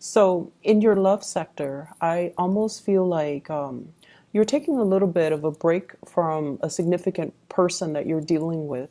So, in your love sector, I almost feel like you're taking a little bit of a break from a significant person that you're dealing with.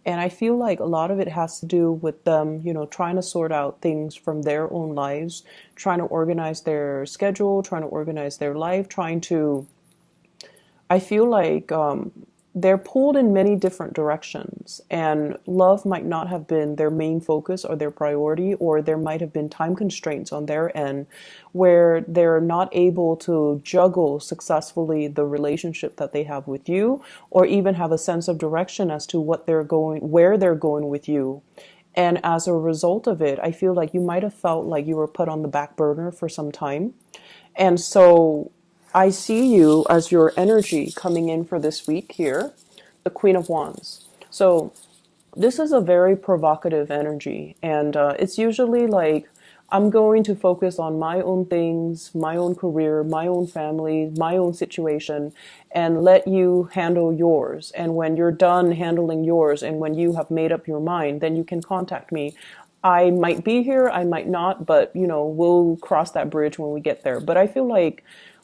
And I feel like a lot of it has to do with them, trying to sort out things from their own lives, trying to organize their schedule, trying to organize their life, trying to I feel like they're pulled in many different directions, and love might not have been their main focus or their priority, or there might have been time constraints on their end where they're not able to juggle successfully the relationship that they have with you, or even have a sense of direction as to where they're going with you. And as a result of it, I feel like you might have felt like you were put on the back burner for some time. And so I see you as your energy coming in for this week here, the Queen of Wands. So this is a very provocative energy, and it's usually like I'm going to focus on my own things, my own career, my own family, my own situation, and let you handle yours. And when you're done handling yours and when you have made up your mind, then you can contact me. I might be here, I might not, but we'll cross that bridge when we get there. But I feel like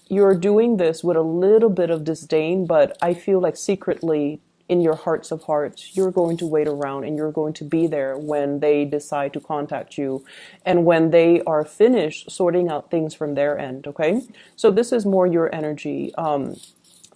you're doing this with a little bit of disdain, but I feel like secretly in your hearts of hearts, you're going to wait around and you're going to be there when they decide to contact you and when they are finished sorting out things from their end. Okay. So this is more your energy.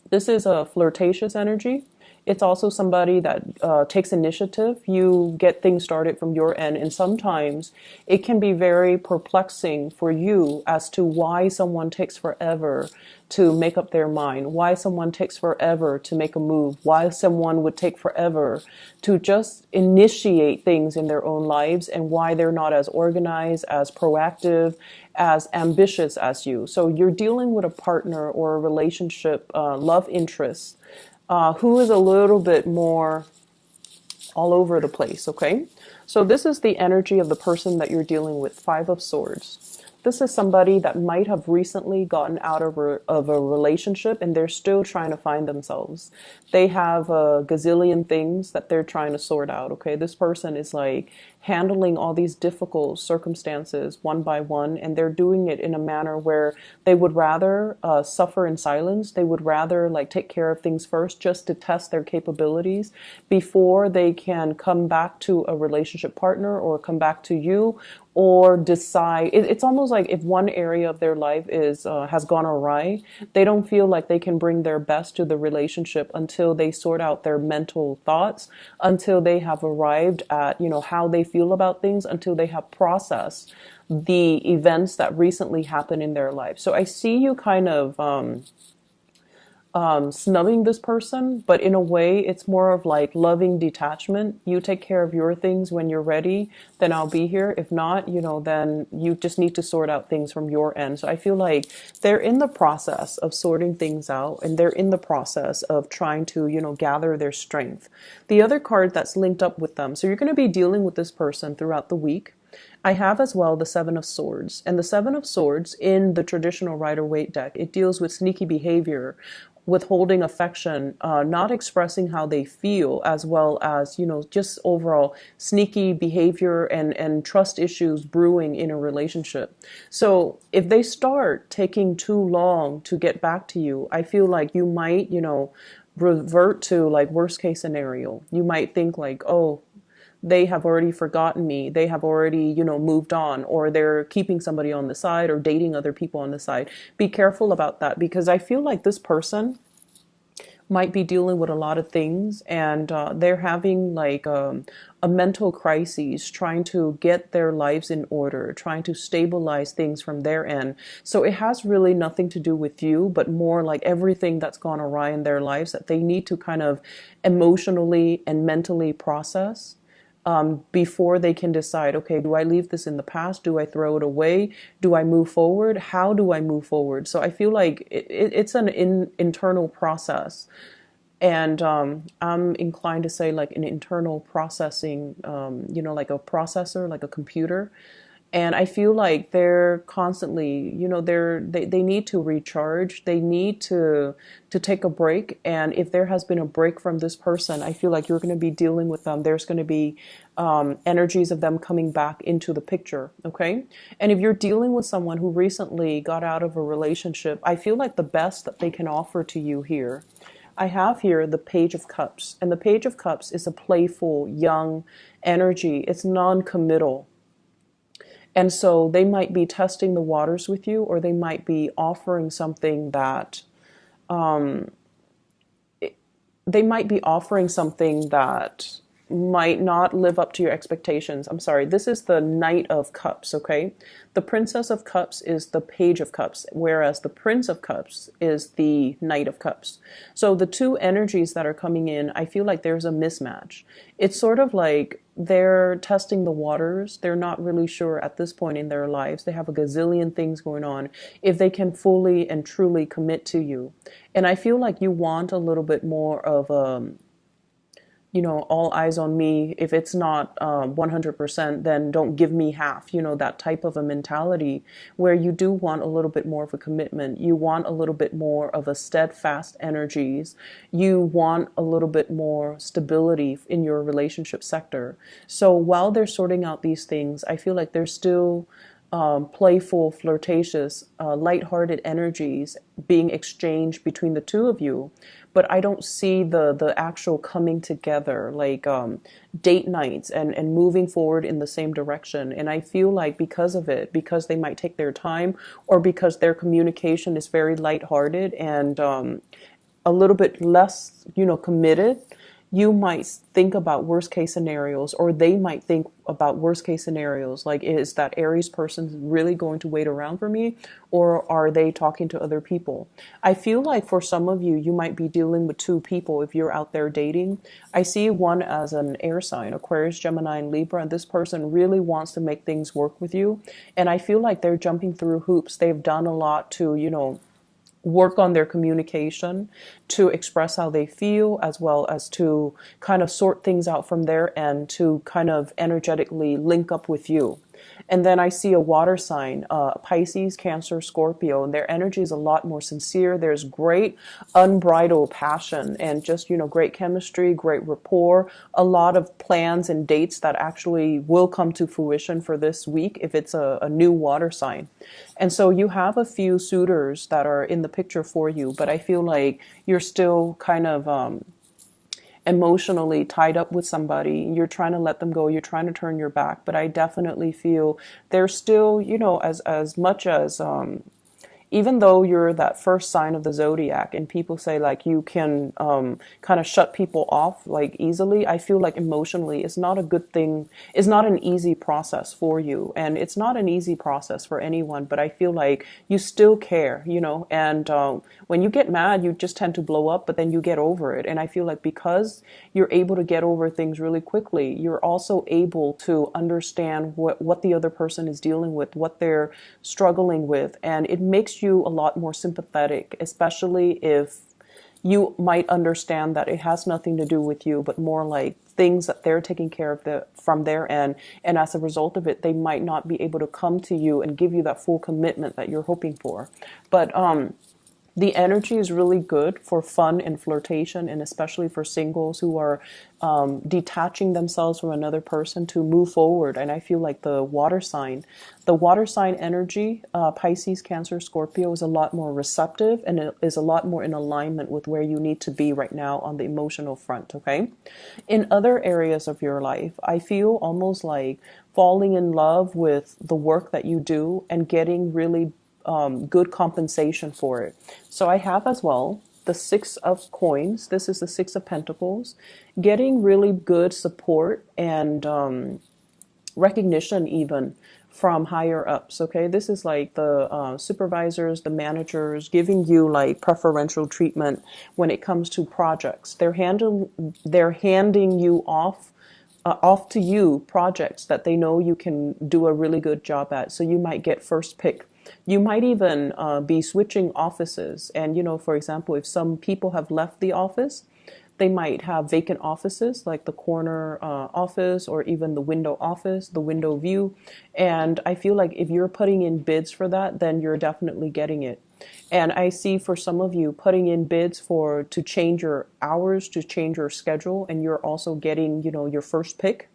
This is a flirtatious energy. It's also somebody that takes initiative. You get things started from your end, and sometimes it can be very perplexing for you as to why someone takes forever to make up their mind, why someone takes forever to make a move, why someone would take forever to just initiate things in their own lives, and why they're not as organized, as proactive, as ambitious as you. So you're dealing with a partner or a relationship, love interest, who is a little bit more all over the place, okay? So this is the energy of the person that you're dealing with, Five of Swords. This is somebody that might have recently gotten out of a relationship and they're still trying to find themselves. They have a gazillion things that they're trying to sort out, okay? This person is like handling all these difficult circumstances one by one, and they're doing it in a manner where they would rather suffer in silence. They would rather like take care of things first just to test their capabilities before they can come back to a relationship partner or come back to you or decide. It's almost like if one area of their life is has gone awry, they don't feel like they can bring their best to the relationship until they sort out their mental thoughts, until they have arrived at how they feel about things, until they have processed the events that recently happened in their life. So I see you kind of snubbing this person, but in a way, it's more of like loving detachment. You take care of your things when you're ready, then I'll be here. If not, then you just need to sort out things from your end. So I feel like they're in the process of sorting things out, and they're in the process of trying to, gather their strength. The other card that's linked up with them. So you're going to be dealing with this person throughout the week. I have as well the Seven of Swords. And the Seven of Swords in the traditional Rider-Waite deck, it deals with sneaky behavior, withholding affection, not expressing how they feel, as well as, just overall sneaky behavior and trust issues brewing in a relationship. So if they start taking too long to get back to you, I feel like you might, revert to like worst case scenario. You might think like, oh, they have already forgotten me. They have already, moved on, or they're keeping somebody on the side or dating other people on the side. Be careful about that, because I feel like this person might be dealing with a lot of things, and they're having like a mental crisis, trying to get their lives in order, trying to stabilize things from their end. So it has really nothing to do with you, but more like everything that's gone awry in their lives that they need to kind of emotionally and mentally process before they can decide, okay, do I leave this in the past? Do I throw it away? Do I move forward? How do I move forward? So I feel like it's an internal process. And I'm inclined to say like an internal processing, like a processor, like a computer. And I feel like they're constantly, they need to recharge. They need to take a break. And if there has been a break from this person, I feel like you're going to be dealing with them. There's going to be energies of them coming back into the picture. Okay. And if you're dealing with someone who recently got out of a relationship, I feel like the best that they can offer to you here, I have here the Page of Cups. And the Page of Cups is a playful, young energy. It's non-committal. And so they might be testing the waters with you, or they might be offering something that they might be offering something that might not live up to your expectations. I'm sorry, this is the Knight of Cups, okay? The Princess of Cups is the Page of Cups, whereas the Prince of Cups is the Knight of Cups. So the two energies that are coming in, I feel like there's a mismatch. It's sort of like they're testing the waters. They're not really sure at this point in their lives. They have a gazillion things going on if they can fully and truly commit to you. And I feel like you want a little bit more of a, all eyes on me. If it's not 100%, then don't give me half, that type of a mentality where you do want a little bit more of a commitment. You want a little bit more of a steadfast energies. You want a little bit more stability in your relationship sector. So while they're sorting out these things, I feel like there's still playful, flirtatious, lighthearted energies being exchanged between the two of you. But I don't see the actual coming together, like date nights and moving forward in the same direction. And I feel like because of it, because they might take their time, or because their communication is very lighthearted and a little bit less, committed, you might think about worst case scenarios, or they might think about worst case scenarios. Like, is that Aries person really going to wait around for me, or are they talking to other people? I feel like for some of you, you might be dealing with two people if you're out there dating. I see one as an air sign, Aquarius, Gemini, and Libra, and this person really wants to make things work with you. And I feel like they're jumping through hoops. They've done a lot to, work on their communication, to express how they feel, as well as to kind of sort things out from their end, to kind of energetically link up with you. And then I see a water sign, Pisces, Cancer, Scorpio, and their energy is a lot more sincere. There's great unbridled passion and just, great chemistry, great rapport, a lot of plans and dates that actually will come to fruition for this week if it's a new water sign. And so you have a few suitors that are in the picture for you, but I feel like you're still kind of emotionally tied up with somebody. You're trying to let them go. You're trying to turn your back. But I definitely feel there's still, as much as even though you're that first sign of the zodiac and people say like you can kind of shut people off like easily, I feel like emotionally it's not a good thing. It's not an easy process for you, and it's not an easy process for anyone, but I feel like you still care, and when you get mad, you just tend to blow up, but then you get over it. And I feel like because you're able to get over things really quickly, you're also able to understand what the other person is dealing with, what they're struggling with, and it makes you a lot more sympathetic, especially if you might understand that it has nothing to do with you, but more like things that they're taking care of from their end. And as a result of it, they might not be able to come to you and give you that full commitment that you're hoping for. But the energy is really good for fun and flirtation, and especially for singles who are detaching themselves from another person to move forward. And I feel like the water sign energy, Pisces, Cancer, Scorpio, is a lot more receptive, and it is a lot more in alignment with where you need to be right now on the emotional front, okay? In other areas of your life, I feel almost like falling in love with the work that you do and getting really good compensation for it. So I have as well the Six of Coins. This is the Six of Pentacles. Getting really good support and recognition even from higher ups. Okay, this is like the supervisors, the managers giving you like preferential treatment when it comes to projects. They're handing you off to you projects that they know you can do a really good job at. So you might get first pick. You might even be switching offices. And, for example, if some people have left the office, they might have vacant offices like the corner office, or even the window office, the window view. And I feel like if you're putting in bids for that, then you're definitely getting it. And I see for some of you putting in bids to change your hours, to change your schedule, and you're also getting, your first pick.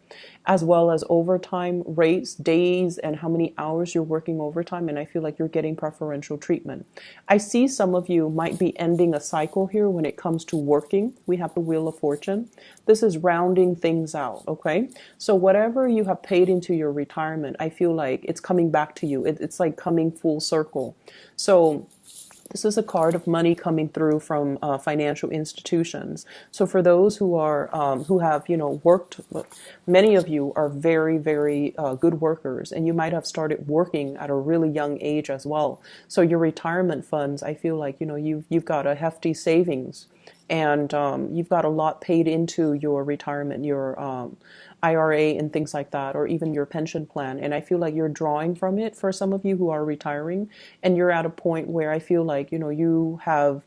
as well as overtime rates, days, and how many hours you're working overtime. And I feel like you're getting preferential treatment. I see some of you might be ending a cycle here when it comes to working. We have the Wheel of Fortune. This is rounding things out, okay? So whatever you have paid into your retirement, I feel like it's coming back to you. It's like coming full circle. So this is a card of money coming through from financial institutions. So for those who are who have worked, many of you are very very good workers, and you might have started working at a really young age as well. So your retirement funds, I feel like you've got a hefty savings, and you've got a lot paid into your retirement, your IRA and things like that, or even your pension plan. And I feel like you're drawing from it for some of you who are retiring, and you're at a point where I feel like you have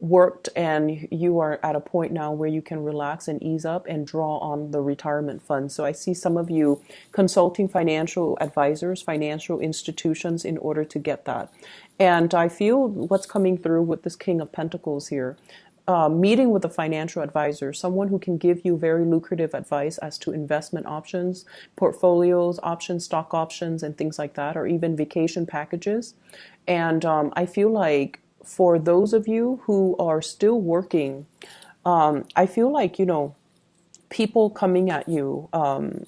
worked and you are at a point now where you can relax and ease up and draw on the retirement fund. So I see some of you consulting financial advisors, financial institutions in order to get that. And I feel what's coming through with this King of Pentacles here, meeting with a financial advisor, someone who can give you very lucrative advice as to investment options, portfolios, options, stock options, and things like that, or even vacation packages. And I feel like for those of you who are still working, I feel like, people coming at you on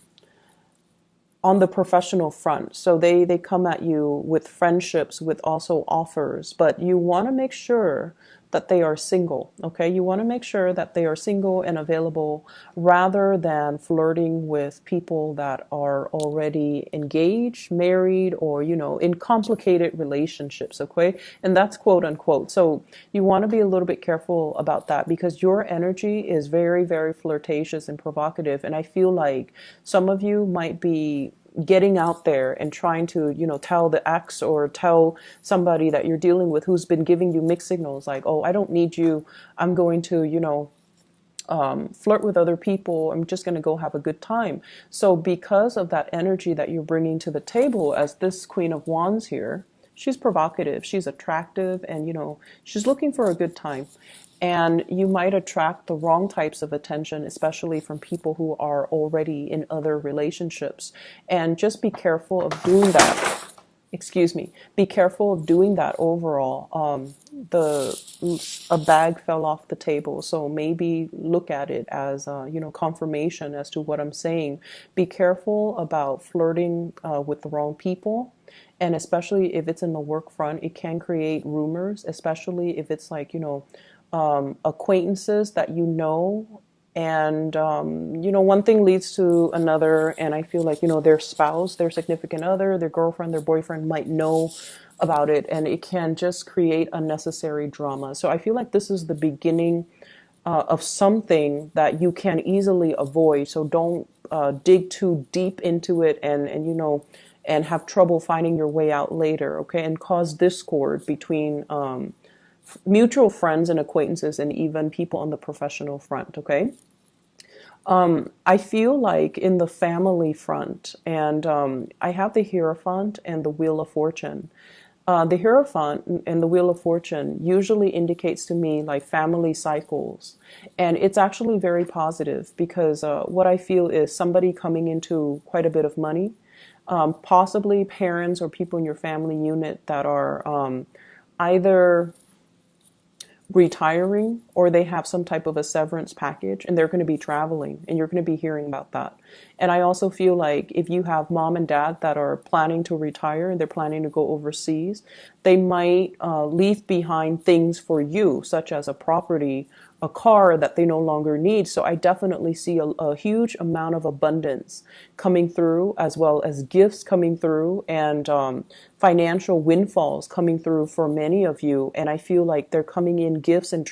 the professional front. So they come at you with friendships, with also offers, but you want to make sure that they are single, okay? You want to make sure that they are single and available rather than flirting with people that are already engaged, married, or, in complicated relationships, okay? And that's quote unquote. So you want to be a little bit careful about that because your energy is very, very flirtatious and provocative. And I feel like some of you might be getting out there and trying to, tell the ex or tell somebody that you're dealing with who's been giving you mixed signals like, oh, I don't need you. I'm going to, flirt with other people. I'm just going to go have a good time. So because of that energy that you're bringing to the table as this Queen of Wands here, she's provocative, she's attractive, and, she's looking for a good time. And you might attract the wrong types of attention, especially from people who are already in other relationships. And just be careful of doing that. Excuse me. Be careful of doing that overall. A bag fell off the table, so maybe look at it as confirmation as to what I'm saying. Be careful about flirting with the wrong people. And especially if it's in the work front, it can create rumors, especially if it's like, acquaintances that and one thing leads to another, and I feel like their spouse, their significant other, their girlfriend, their boyfriend might know about it, and it can just create unnecessary drama. So I feel like this is the beginning of something that you can easily avoid. So don't dig too deep into it and have trouble finding your way out later, okay, and cause discord between mutual friends and acquaintances and even people on the professional front, okay? I feel like in the family front, and I have the Hierophant and the Wheel of Fortune. The Hierophant and the Wheel of Fortune usually indicates to me like family cycles. And it's actually very positive because what I feel is somebody coming into quite a bit of money, possibly parents or people in your family unit that are either retiring or they have some type of a severance package and they're going to be traveling and you're going to be hearing about that. And I also feel like if you have mom and dad that are planning to retire and they're planning to go overseas, they might leave behind things for you, such as a property, a car that they no longer need. So I definitely see a huge amount of abundance coming through, as well as gifts coming through and financial windfalls coming through for many of you. And I feel like they're coming in gifts and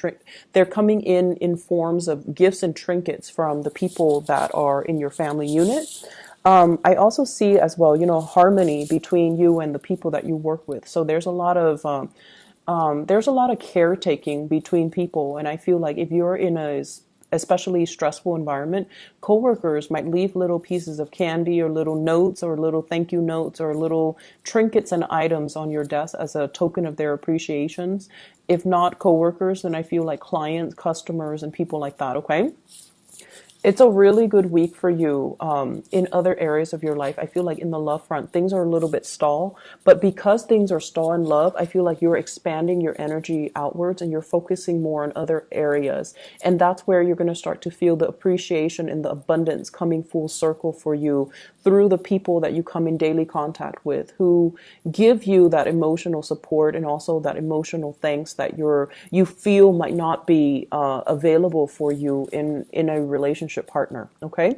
they're coming in forms of gifts and trinkets from the people that are in your family unit. I also see as well, harmony between you and the people that you work with. So there's a lot of caretaking between people. And I feel like if you're in a especially stressful environment, coworkers might leave little pieces of candy or little notes or little thank you notes or little trinkets and items on your desk as a token of their appreciations. If not coworkers, then I feel like clients, customers, and people like that, okay? It's a really good week for you in other areas of your life. I feel like in the love front, things are a little bit stall, but because things are stall in love, I feel like you're expanding your energy outwards and you're focusing more on other areas. And that's where you're going to start to feel the appreciation and the abundance coming full circle for you through the people that you come in daily contact with who give you that emotional support and also that emotional thanks that you feel might not be available for you in a relationship partner. Okay.